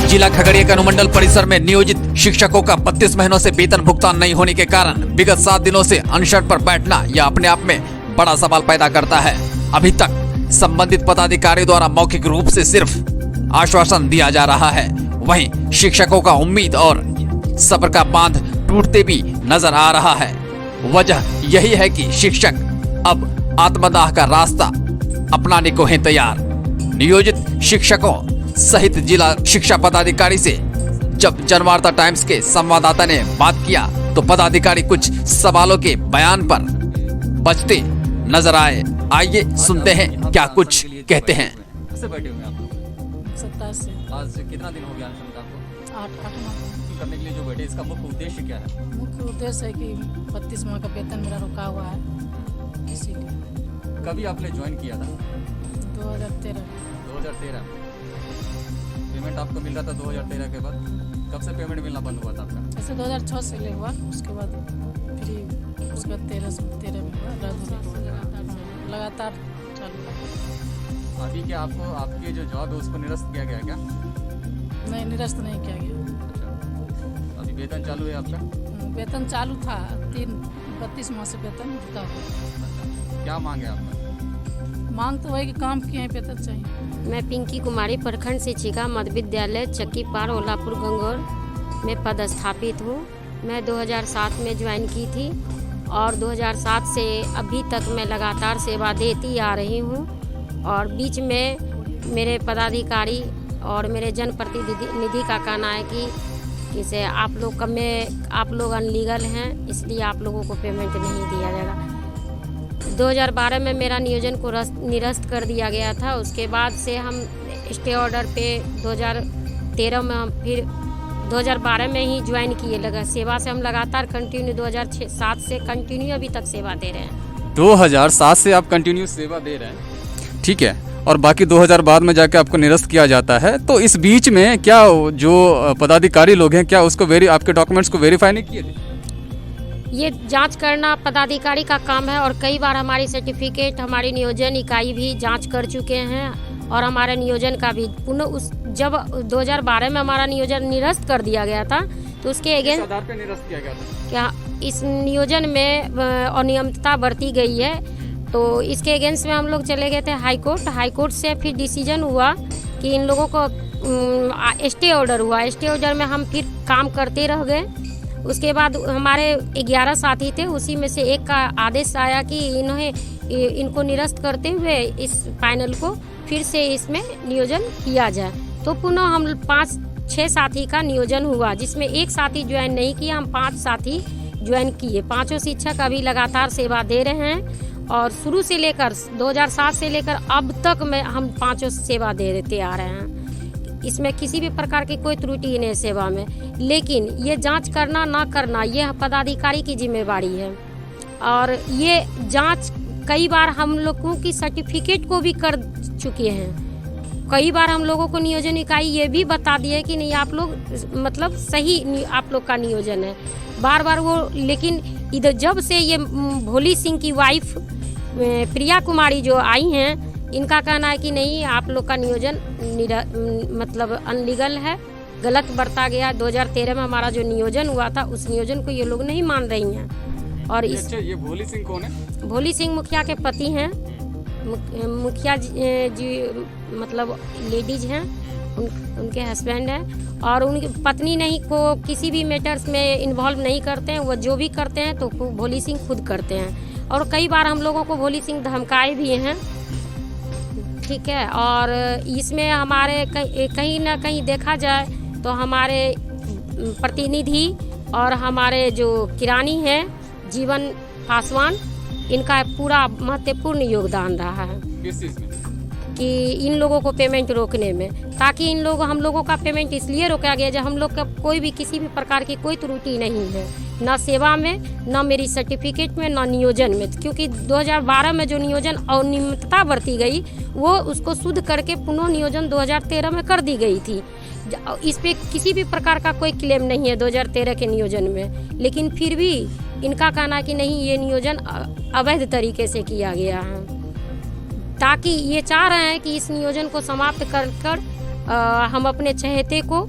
जिला खगड़िया के अनुमंडल परिसर में नियोजित शिक्षकों का 32 महीनों से वेतन भुगतान नहीं होने के कारण विगत 7 दिनों से अनशन पर बैठना यह अपने आप में बड़ा सवाल पैदा करता है। अभी तक संबंधित पदाधिकारी द्वारा मौखिक रूप से सिर्फ आश्वासन दिया जा रहा है। वहीं शिक्षकों का उम्मीद और सब्र का बांध टूटते भी नजर आ रहा है। वजह यही है कि शिक्षक अब आत्मदाह का रास्ता अपनाने को हैं तैयार। नियोजित शिक्षकों सहित जिला शिक्षा पदाधिकारी से जब जनवार्ता टाइम्स के संवाददाता ने बात किया तो पदाधिकारी कुछ सवालों के बयान पर बचते नजर आए। आइए सुनते हैं क्या कुछ कहते हैं। से बैठे हुए आप लोग 27 से आज कितना दिन हो गया अनशन का आपको 8 माह करने के लिए जो बैठे, इसका मुख्य उद्देश्य क्या है? मुख्य उद्देश्य है कि 32 माह का वेतन मेरा रुका हुआ है, इसीलिए। कभी आपने ज्वाइन किया था? 2013 पेमेंट आपको मिल रहा था 2013 के बाद? कब से पेमेंट मिलना बंद हुआ था आपका? ऐसे 2006 से ले हुआ, उसके बाद फिर उसके बाद 13 में हुआ, रद्द होने के बाद लगातार चालू है। अभी क्या आपको आपके जो जॉब है उसको निरस्त किया गया क्या? नहीं, निरस्त नहीं किया गया। अच्छा, अभी वेतन चालू है आपका? वेतन चालू था, 32 माह से वेतन रुका हुआ। अच्छा, क्या मांग है आपका? मांग तो वही कि काम किए हैं, वेतन चाहिए। मैं पिंकी कुमारी प्रखंड शिक्षिका मध्य विद्यालय चक्की पार ओलापुर गंगौर में पदस्थापित हूँ। मैं 2007 में ज्वाइन की थी और 2007 से अभी तक मैं लगातार सेवा देती आ रही हूँ। और बीच में मेरे पदाधिकारी और मेरे जनप्रतिनिधि का कहना है कि जैसे आप लोग अनलीगल हैं, इसलिए आप लोगों को पेमेंट नहीं दिया जाएगा। 2012 में मेरा नियोजन को निरस्त कर दिया गया था। उसके बाद से हम स्टे ऑर्डर पे 2013 में हम फिर 2012 में ही ज्वाइन किए लगा सेवा से। हम लगातार कंटिन्यू 2007 से कंटिन्यू अभी तक सेवा दे रहे हैं। 2007 से आप कंटिन्यू सेवा दे रहे हैं, ठीक है, और बाकी 2000 बाद में जाके आपको निरस्त किया जाता है। तो इस बीच में क्या जो पदाधिकारी लोग हैं क्या उसको आपके डॉक्यूमेंट्स को वेरीफाई नहीं किए थे? ये जांच करना पदाधिकारी का काम है और कई बार हमारी सर्टिफिकेट हमारी नियोजन इकाई भी जांच कर चुके हैं और हमारे नियोजन का भी पुनः जब 2012 में हमारा नियोजन निरस्त कर दिया गया था तो उसके अगेंस्ट आधार पे निरस्त किया गया था क्या इस नियोजन में अनियमितता बरती गई है। तो इसके अगेंस्ट में हम लोग चले गए थे हाई कोर्ट से फिर डिसीजन हुआ कि इन लोगों को स्टे ऑर्डर हुआ। स्टे ऑर्डर में हम फिर काम करते रह गए। उसके बाद हमारे 11 साथी थे, उसी में से एक का आदेश आया कि इनको निरस्त करते हुए इस पैनल को फिर से इसमें नियोजन किया जाए। तो पुनः हम 5-6 साथी का नियोजन हुआ, जिसमें एक साथी ज्वाइन नहीं किया। हम 5 साथी ज्वाइन किए। 5 शिक्षक अभी लगातार सेवा दे रहे हैं और शुरू से लेकर 2007 से लेकर अब तक में हम 5 सेवा देते आ रहे हैं। इसमें किसी भी प्रकार की कोई त्रुटि नहीं सेवा में, लेकिन ये जांच करना ना करना ये पदाधिकारी की जिम्मेवारी है। और ये जांच कई बार हम लोगों की सर्टिफिकेट को भी कर चुके हैं। कई बार हम लोगों को नियोजन इकाई ये भी बता दी है कि नहीं आप लोग मतलब सही आप लोग का नियोजन है। बार बार वो, लेकिन इधर जब से ये भोली सिंह की वाइफ प्रिया कुमारी जो आई हैं, इनका कहना है कि नहीं आप लोग का नियोजन मतलब अनलीगल है, गलत बरता गया। 2013 में हमारा जो नियोजन हुआ था उस नियोजन को ये लोग नहीं मान रही हैं। और ये भोली सिंह कौन है? भोली सिंह मुखिया के पति हैं। मुखिया जी मतलब लेडीज हैं, उनके हस्बैंड हैं और उनकी पत्नी नहीं को किसी भी मैटर्स में इन्वॉल्व नहीं करते हैं। वो जो भी करते हैं तो भोली सिंह खुद करते हैं। और कई बार हम लोगों को भोली सिंह धमकाए भी हैं, ठीक है। और इसमें हमारे कहीं ना कहीं देखा जाए तो हमारे प्रतिनिधि और हमारे जो किरानी हैं जीवन पासवान, इनका पूरा महत्वपूर्ण योगदान रहा है किस चीज़ में? कि इन लोगों को पेमेंट रोकने में, ताकि हम लोगों का पेमेंट इसलिए रोका गया जब हम लोग का कोई भी किसी भी प्रकार की कोई त्रुटि नहीं है, ना सेवा में, ना मेरी सर्टिफिकेट में, ना नियोजन में। क्योंकि 2012 में जो नियोजन अनियमितता बरती गई वो उसको शुद्ध करके पुनः नियोजन 2013 में कर दी गई थी। इस पे किसी भी प्रकार का कोई क्लेम नहीं है 2013 के नियोजन में, लेकिन फिर भी इनका कहना कि नहीं ये नियोजन अवैध तरीके से किया गया है। ताकि ये चाह रहे हैं कि इस नियोजन को समाप्त कर हम अपने चहेते को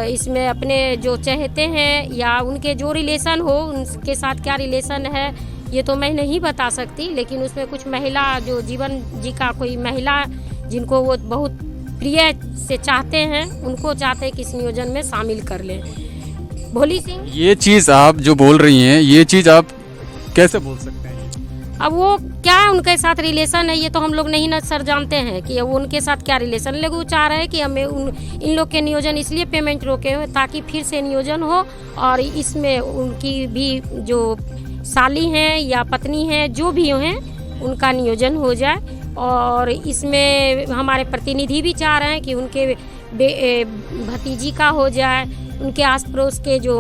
इसमें अपने जो चहेते हैं या उनके जो रिलेशन हो उनके साथ क्या रिलेशन है ये तो मैं नहीं बता सकती, लेकिन उसमें कुछ महिला जो जीवन जी का कोई महिला जिनको वो बहुत प्रिय से चाहते हैं उनको चाहते हैं कि इस नियोजन में शामिल कर लें। भोली सिंह, ये चीज़ आप जो बोल रही हैं ये चीज़ आप कैसे बोल सकते हैं? अब वो क्या उनके साथ रिलेशन है ये तो हम लोग नहीं ना सर जानते हैं कि वो उनके साथ क्या रिलेशन, लेकिन वो चाह रहे हैं कि हमें इन लोग के नियोजन इसलिए पेमेंट रोके हुए ताकि फिर से नियोजन हो और इसमें उनकी भी जो साली हैं या पत्नी हैं जो भी हैं उनका नियोजन हो जाए। और इसमें हमारे प्रतिनिधि भी चाह रहे हैं कि उनके भतीजी का हो जाए, उनके आस पड़ोस के जो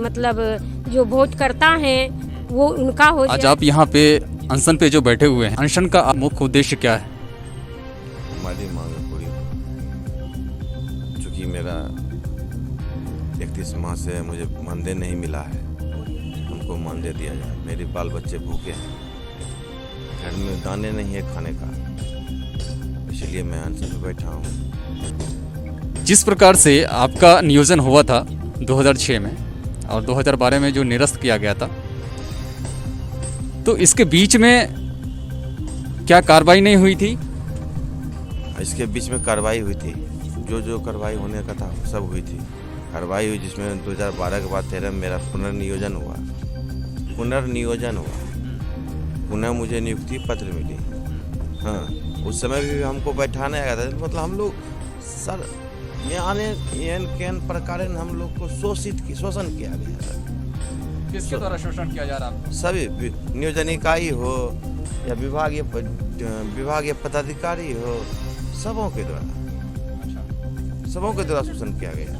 मतलब जो वोट करता हैं वो उनका हो जाए। आज आप यहाँ पे अनशन पे जो बैठे हुए हैं, अनशन का मुख्य उद्देश्य क्या है? हमारी मांग पूरी, चूँकि मेरा 31 माह से मुझे मानदेय नहीं मिला है, हमको मानदेय दिया जाए। मेरे बाल बच्चे भूखे हैं, घर में दाने नहीं है खाने का, इसलिए मैं अनशन पे बैठा हूँ। जिस प्रकार से आपका नियोजन हुआ था 2006 में और 2012 में जो निरस्त किया गया था, तो इसके बीच में क्या कार्रवाई नहीं हुई थी? इसके बीच में कार्रवाई हुई थी, जो कार्रवाई होने का था सब हुई थी। कार्रवाई हुई जिसमें 2012 के बाद 13 में मेरा पुनर्नियोजन हुआ, पुनः मुझे नियुक्ति पत्र मिली। हाँ, उस समय भी हमको बैठाने आया था, मतलब हम लोग सर केन प्रकार हम लोग को शोषण किया गया था। किसके द्वारा शोषण किया जा रहा है? सभी नियोजन इकाई हो या विभागीय पदाधिकारी हो, सबों के द्वारा शोषण किया गया।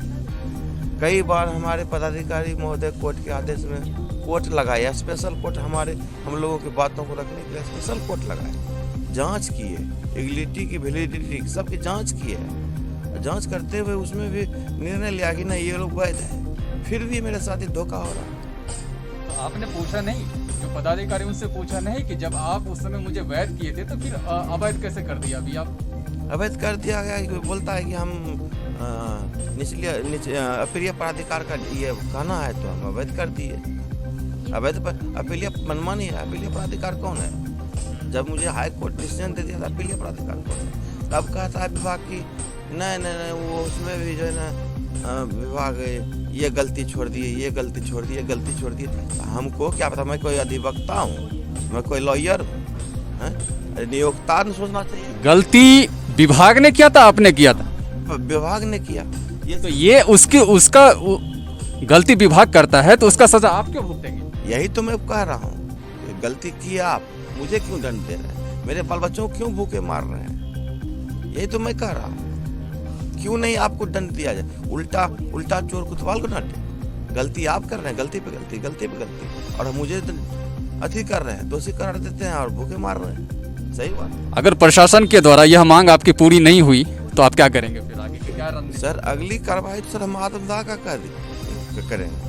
कई बार हमारे पदाधिकारी महोदय कोर्ट के आदेश में कोर्ट लगाया, स्पेशल कोर्ट हम लोगों की बातों को रखने के लिए स्पेशल कोर्ट लगाया, जांच की है, एलिजिबिलिटी की वैलिडिटी सबकी जांच की है। जांच करते हुए उसमें भी निर्णय लिया कि ना ये लोग वैध है, फिर भी मेरे साथ ही धोखा हो रहा है। तो आपने पूछा नहीं, जो पदाधिकारी उनसे पूछा नहीं कि जब आप उस समय मुझे वैध किए थे तो फिर अवैध कैसे कर दिया? अभी आप अवैध कर दिया गया, बोलता है कि हम अपीलीय प्राधिकार का ये कहना है तो हम अवैध कर दिए। अवैध पर अपीलीय मनमानी है, अपीलीय प्राधिकार कौन है? जब मुझे हाई कोर्ट डिसीजन दे दिया था अपीलीय प्राधिकार कौन है? तब कहता है विभाग की नहीं वो उसमें भी जो है ना विभाग ये गलती छोड़ दिए, ये गलती छोड़ दिए। हमको क्या पता, मैं कोई अधिवक्ता हूँ, मैं कोई लॉयर हूँ? नियोक्ता ने सोचना चाहिए। गलती विभाग ने किया था, आपने किया था? विभाग ने किया। ये उसका गलती विभाग करता है तो उसका सजा आप क्यों भुगतेंगे? यही तो मैं कह रहा हूँ, गलती की आप, मुझे क्यों दंड दे रहे हैं? मेरे बाल बच्चों को क्यों भूखे मार रहे हैं? यही तो मैं कह रहा हूँ, क्यों नहीं आपको दंड दिया जाए? उल्टा चोर कुतवाल को डांटे। गलती आप कर रहे हैं, गलती पे गलती, और मुझे अति कर रहे हैं, दोषी करार देते हैं और भूखे मार रहे हैं। सही बात। अगर प्रशासन के द्वारा यह मांग आपकी पूरी नहीं हुई तो आप क्या करेंगे फिर आगे? क्या रणनीति? सर अगली कार्रवाई तो सर हम आत्मदाह का करेंगे,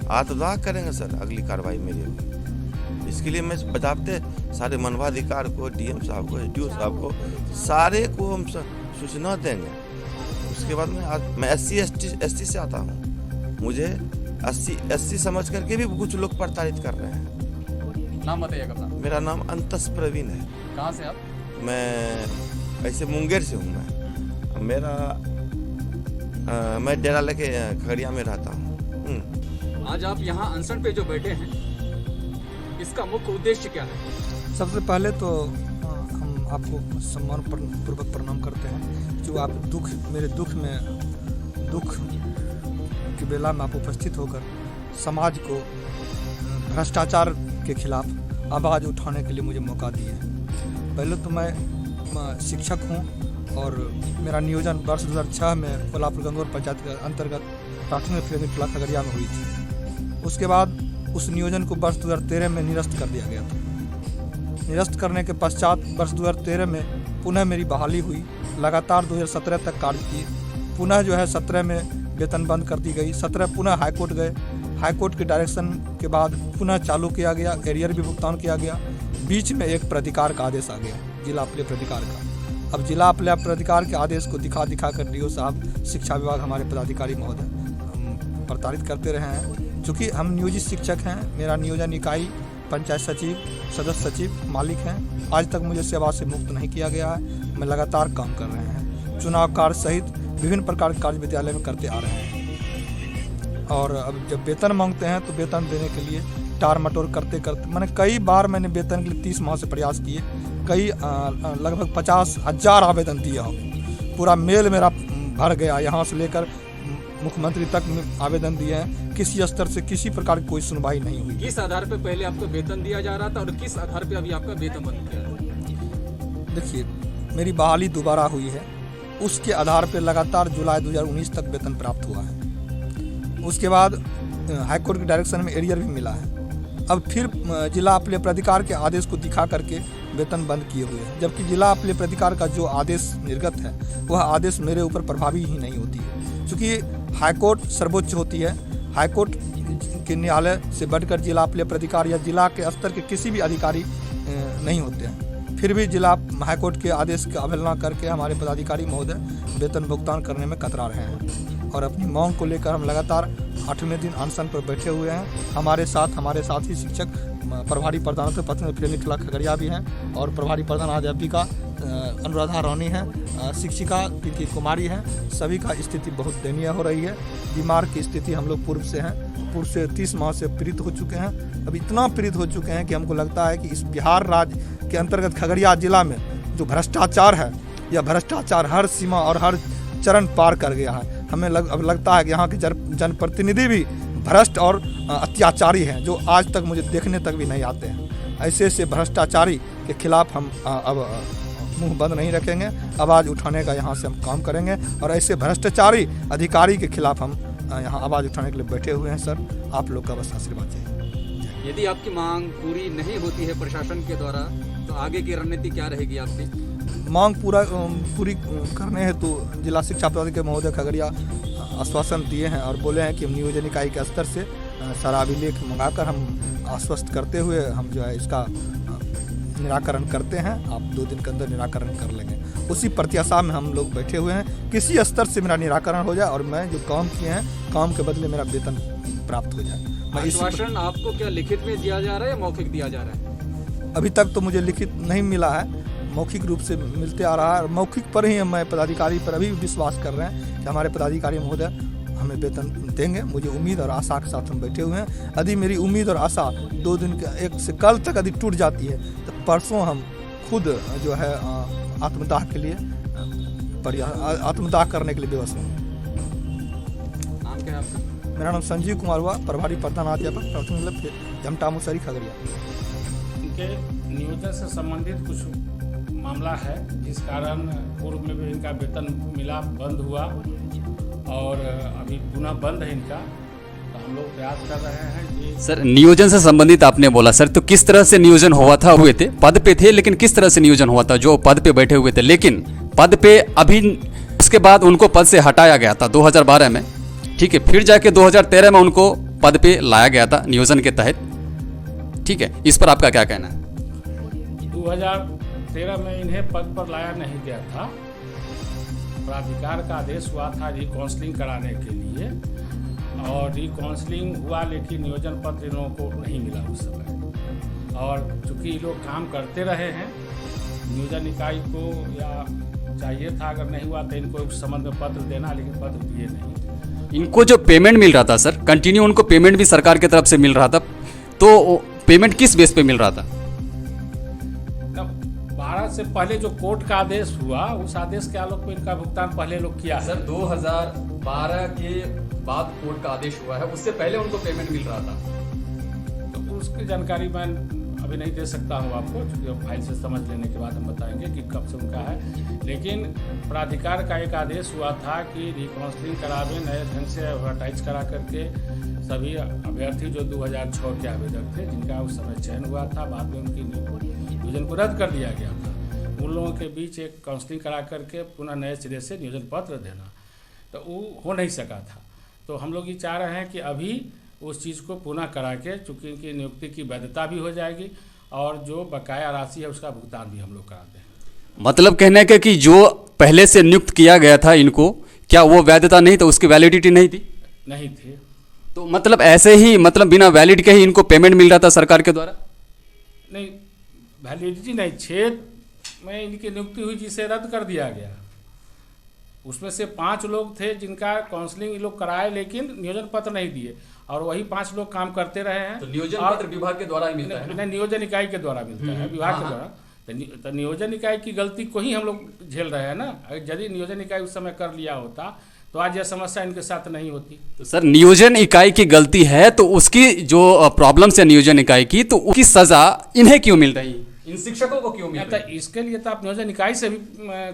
आत्मदाह करेंगे सर। अगली कार्रवाई मेरी होगी, इसके लिए मैं बजाते सारे मनवाधिकार को, डीएम साहब को, एसडीओ साहब को, सारे को हम सूचना देंगे। उसके बाद मैं SC से आता हूँ, मुझे SC समझ करके भी कुछ लोग प्रताड़ित कर रहे हैं। नाम बताइएगा अपना। मेरा नाम अंतस प्रवीण है। कहाँ से आप? मैं ऐसे मुंगेर से हूँ। मैं डेरा लेके खगड़िया में रहता हूँ। आज आप यहाँ अनशन पे जो बैठे हैं, इसका मुख्य उद्देश्य क्या है? सबसे पहले तो हम आपको सम्मान पूर्वक प्रणाम करते हैं, जो आप मेरे दुख की बेला में आप उपस्थित होकर समाज को भ्रष्टाचार के खिलाफ आवाज़ उठाने के लिए मुझे मौका दिए। पहले तो मैं शिक्षक हूं और मेरा नियोजन वर्ष 2006 में कोल्हापुर गंगौर पंचायत के अंतर्गत प्राथमिक टोला खगड़िया में हुई थी। उसके बाद उस नियोजन को वर्ष 2013 में निरस्त कर दिया गया था। निरस्त करने के पश्चात वर्ष 2013 में पुनः मेरी बहाली हुई, लगातार 2017 तक कार्य किए। पुनः जो है 17 में वेतन बंद कर दी गई, 17 पुनः हाईकोर्ट गए, हाईकोर्ट के डायरेक्शन के बाद पुनः चालू किया गया, एरियर भी भुगतान किया गया। बीच में एक प्राधिकार का आदेश आ गया, जिला अपीलीय प्राधिकार का, अब जिला अपने प्राधिकार के आदेश को दिखा कर डीओ साहब, शिक्षा विभाग, हमारे पदाधिकारी महोदय प्रताड़ित करते रहे हैं। चूँकि हम नियोजित शिक्षक हैं, मेरा नियोजन इकाई पंचायत सचिव, सदस्य सचिव, मालिक हैं, आज तक मुझे सेवा से मुक्त नहीं किया गया है। मैं लगातार काम कर रहे हैं, चुनाव कार्य सहित विभिन्न प्रकार के कार्य विद्यालय में करते आ रहे हैं। और अब जब वेतन मांगते हैं तो वेतन देने के लिए टार मटोर करते कई बार मैंने वेतन के लिए 30 माह से प्रयास किए, लगभग 50,000 आवेदन दिया हो, पूरा मेल मेरा भर गया, यहाँ से लेकर मुख्यमंत्री तक आवेदन दिए हैं, किसी स्तर से किसी प्रकार की कोई सुनवाई नहीं हुई। किस आधार पर पहले आपको वेतन दिया जा रहा था और किस आधार पर अभी आपका वेतन बंद किया? देखिए, मेरी बहाली दोबारा हुई है, उसके आधार पर लगातार जुलाई 2019 तक वेतन प्राप्त हुआ है। उसके बाद हाईकोर्ट के डायरेक्शन में एरियर भी मिला है। अब फिर जिला अपील प्राधिकार के आदेश को दिखा करके वेतन बंद किए हुए हैं, जबकि जिला अपील प्राधिकार का जो आदेश निर्गत है वह आदेश मेरे ऊपर प्रभावी ही नहीं होती है। क्योंकि हाईकोर्ट सर्वोच्च होती है, हाईकोर्ट के न्यायालय से बढ़कर जिला अपील प्राधिकार या जिला के स्तर के किसी भी अधिकारी नहीं होते हैं। फिर भी जिला हाईकोर्ट के आदेश की अवहेलना करके हमारे पदाधिकारी महोदय वेतन भुगतान करने में कतरा रहे हैं और अपनी मांग को लेकर हम लगातार 8वें दिन अनशन पर बैठे हुए हैं। हमारे साथ ही शिक्षक प्रभारी प्रधान से पत्नी प्रेमी कला खगड़िया भी हैं और प्रभारी प्रधान अध्यापिका अनुराधा रानी हैं, शिक्षिका प्रीति कुमारी हैं। सभी का स्थिति बहुत दयनीय हो रही है। बीमार की स्थिति हम लोग पूर्व से 30 माह से पीड़ित हो चुके हैं। अब इतना पीड़ित हो चुके हैं कि हमको लगता है कि इस बिहार राज्य के अंतर्गत खगड़िया जिला में जो भ्रष्टाचार है, यह भ्रष्टाचार हर सीमा और हर चरण पार कर गया है। हमें अब लगता है कि यहाँ के जनप्रतिनिधि भी भ्रष्ट और अत्याचारी हैं, जो आज तक मुझे देखने तक भी नहीं आते हैं। ऐसे भ्रष्टाचारी के खिलाफ हम अब मुंह बंद नहीं रखेंगे, आवाज़ उठाने का यहाँ से हम काम करेंगे और ऐसे भ्रष्टाचारी अधिकारी के खिलाफ हम यहाँ आवाज़ उठाने के लिए बैठे हुए हैं। सर, आप लोग का बस आशीर्वाद चाहिए। यदि आपकी मांग पूरी नहीं होती है प्रशासन के द्वारा तो आगे की रणनीति क्या रहेगी आपकी? मांग पूरी करने हेतु तो जिला शिक्षा पदाधिकारी महोदय खगड़िया आश्वासन दिए हैं और बोले हैं कि हम नियोजन इकाई के स्तर से सारा अभिलेख मंगाकर हम आश्वस्त करते हुए हम जो है इसका निराकरण करते हैं। आप 2 दिन के अंदर निराकरण कर लेंगे, उसी प्रत्याशा में हम लोग बैठे हुए हैं। किसी स्तर से मेरा निराकरण हो जाए और मैं जो काम किए हैं, काम के बदले मेरा वेतन प्राप्त हो जाए। आश्वासन आपको क्या लिखित में दिया जा रहा है या मौखिक दिया जा रहा है? अभी तक तो मुझे लिखित नहीं मिला है, मौखिक रूप से मिलते आ रहा है। मौखिक पर ही मैं पदाधिकारी पर अभी विश्वास कर रहे हैं कि हमारे पदाधिकारी महोदय हमें वेतन देंगे। मुझे उम्मीद और आशा के साथ हम बैठे हुए हैं। यदि मेरी उम्मीद और आशा 2 दिन के एक से कल तक यदि टूट जाती है तो परसों हम खुद जो है आत्मदाह के लिए आत्मदाह करने के लिए व्यवस्था है। नाम क्या है आपका? मेरा नाम संजीव कुमार हुआ, प्रभारी प्रधान अध्यापक प्राथमिक झमटा मुसरी खगड़िया। इनके नियोजन से संबंधित कुछ मामला है जिस कारण पूर्व में भी इनका वेतन मिला, बंद हुआ और अभी पुनः बंद है इनका। तो हम लोग प्रयास कर रहे हैं कि सर, नियोजन से संबंधित आपने बोला सर, तो किस तरह से नियोजन हुए थे? पद पे थे, लेकिन किस तरह से नियोजन हुआ था? जो पद पे बैठे हुए थे, लेकिन पद पे अभी उसके बाद उनको पद से हटाया गया था 2012 में, ठीक है। फिर जाके 2013 में उनको पद पे लाया गया था नियोजन के तहत, ठीक है। इस पर आपका क्या कहना है? 2013 में इन्हें पद पर लाया नहीं गया था। प्राधिकार का आदेश हुआ था रिकाउंसलिंग कराने के लिए और रिकाउंसलिंग हुआ, लेकिन नियोजन पत्र इन लोगों को नहीं मिला उस समय। और चूंकि ये लोग काम करते रहे हैं, नियोजन इकाई को या चाहिए था, अगर नहीं हुआ तो इनको उस संबंध में पत्र देना, लेकिन पत्र दिए नहीं। इनको जो पेमेंट मिल रहा था सर, कंटिन्यू उनको पेमेंट भी सरकार की तरफ से मिल रहा था, तो पेमेंट किस बेस पे मिल रहा था? 12 से पहले जो कोर्ट का आदेश हुआ, उस आदेश के आलोक में इनका भुगतान पहले लोग किया है। सर, 2012 के बाद कोर्ट का आदेश हुआ है, उससे पहले उनको पेमेंट मिल रहा था। तो उसकी जानकारी मैं अभी नहीं दे सकता हूँ आपको, क्योंकि फाइल से समझ लेने के बाद हम बताएंगे कि कब से उनका है। लेकिन प्राधिकार का एक आदेश हुआ था कि रिकाउंसलिंग करावे, नए ढंग से एडवर्टाइज करा करके सभी अभ्यर्थी जो 2006 के आवेदक थे, जिनका उस समय चयन हुआ था, बाद में उनकी नियोजन को रद्द कर दिया गया था, उन लोगों के बीच एक काउंसलिंग करा करके पुनः नए सिरे से नियोजन पत्र देना, तो वो हो नहीं सका था। तो हम लोग ये चाह रहे हैं कि अभी उस चीज़ को पुनः करा के, चूँकि इनकी नियुक्ति की वैधता भी हो जाएगी और जो बकाया राशि है उसका भुगतान भी हम लोग करा दें। मतलब कहने का कि जो पहले से नियुक्त किया गया था इनको, क्या वो वैधता नहीं, तो उसकी वैलिडिटी नहीं थी? नहीं थे। तो मतलब ऐसे ही, मतलब बिना वैलिड के ही इनको पेमेंट मिल रहा था सरकार के द्वारा? नहीं, वैलिडिटी नहीं, 6 में इनकी नियुक्ति हुई जिसे रद्द कर दिया गया। उसमें से 5 लोग थे जिनका काउंसलिंग ये लोग कराए, लेकिन नियोजन पत्र नहीं दिए, और वही 5 लोग काम करते रहे हैं। तो नियोजन पत्र विभाग के द्वारा ही मिलता है ना? नहीं, नियोजन इकाई के द्वारा मिलता है, विभाग के द्वारा। तो नियोजन इकाई की गलती को ही हम लोग झेल रहे हैं ना। यदि नियोजन इकाई उस समय कर लिया होता तो आज यह समस्या इनके साथ नहीं होती। तो सर, नियोजन इकाई की गलती है तो उसकी जो प्रॉब्लम्स है नियोजन इकाई की, तो उसकी सजा इन्हें क्यों मिल रही है, इन शिक्षकों को क्यों मिल रही है? इसके लिए तो आप नियोजन इकाई से भी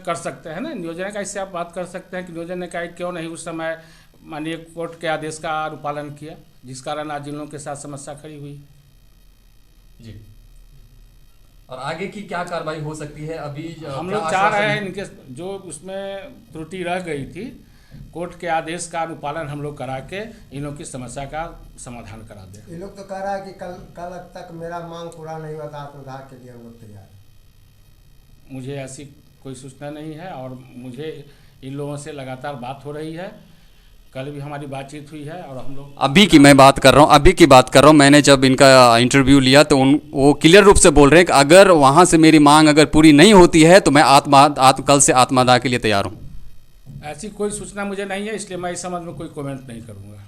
कर सकते हैं ना। नियोजन इकाई से आप बात कर सकते हैं कि नियोजन इकाई क्यों नहीं उस समय माननीय कोर्ट के आदेश का अनुपालन किया, जिस कारण आज इन लोगों के साथ समस्या खड़ी हुई। जी, और आगे की क्या कार्रवाई हो सकती है? अभी हम लोग चाह रहे हैं इनके जो उसमें त्रुटि रह गई थी, कोर्ट के आदेश का अनुपालन हम लोग करा के इन लोग की समस्या का समाधान करा दें। ये लोग तो कह रहा है कि कल तक मेरा मांग पूरा नहीं हुआ था, आत्मदाह के लिए हम लोग तैयार हैं। मुझे ऐसी कोई सूचना नहीं है, और मुझे इन लोगों से लगातार बात हो रही है। कल भी हमारी बातचीत हुई है, और हम लोग अभी की मैं बात कर रहा हूँ, अभी की बात कर रहा हूँ। मैंने जब इनका इंटरव्यू लिया तो वो क्लियर रूप से बोल रहे हैं कि अगर वहाँ से मेरी मांग अगर पूरी नहीं होती है तो मैं कल से आत्मदाह के लिए तैयार हूँ। ऐसी कोई सूचना मुझे नहीं है, इसलिए मैं इस संबंध में कोई कमेंट नहीं करूँगा।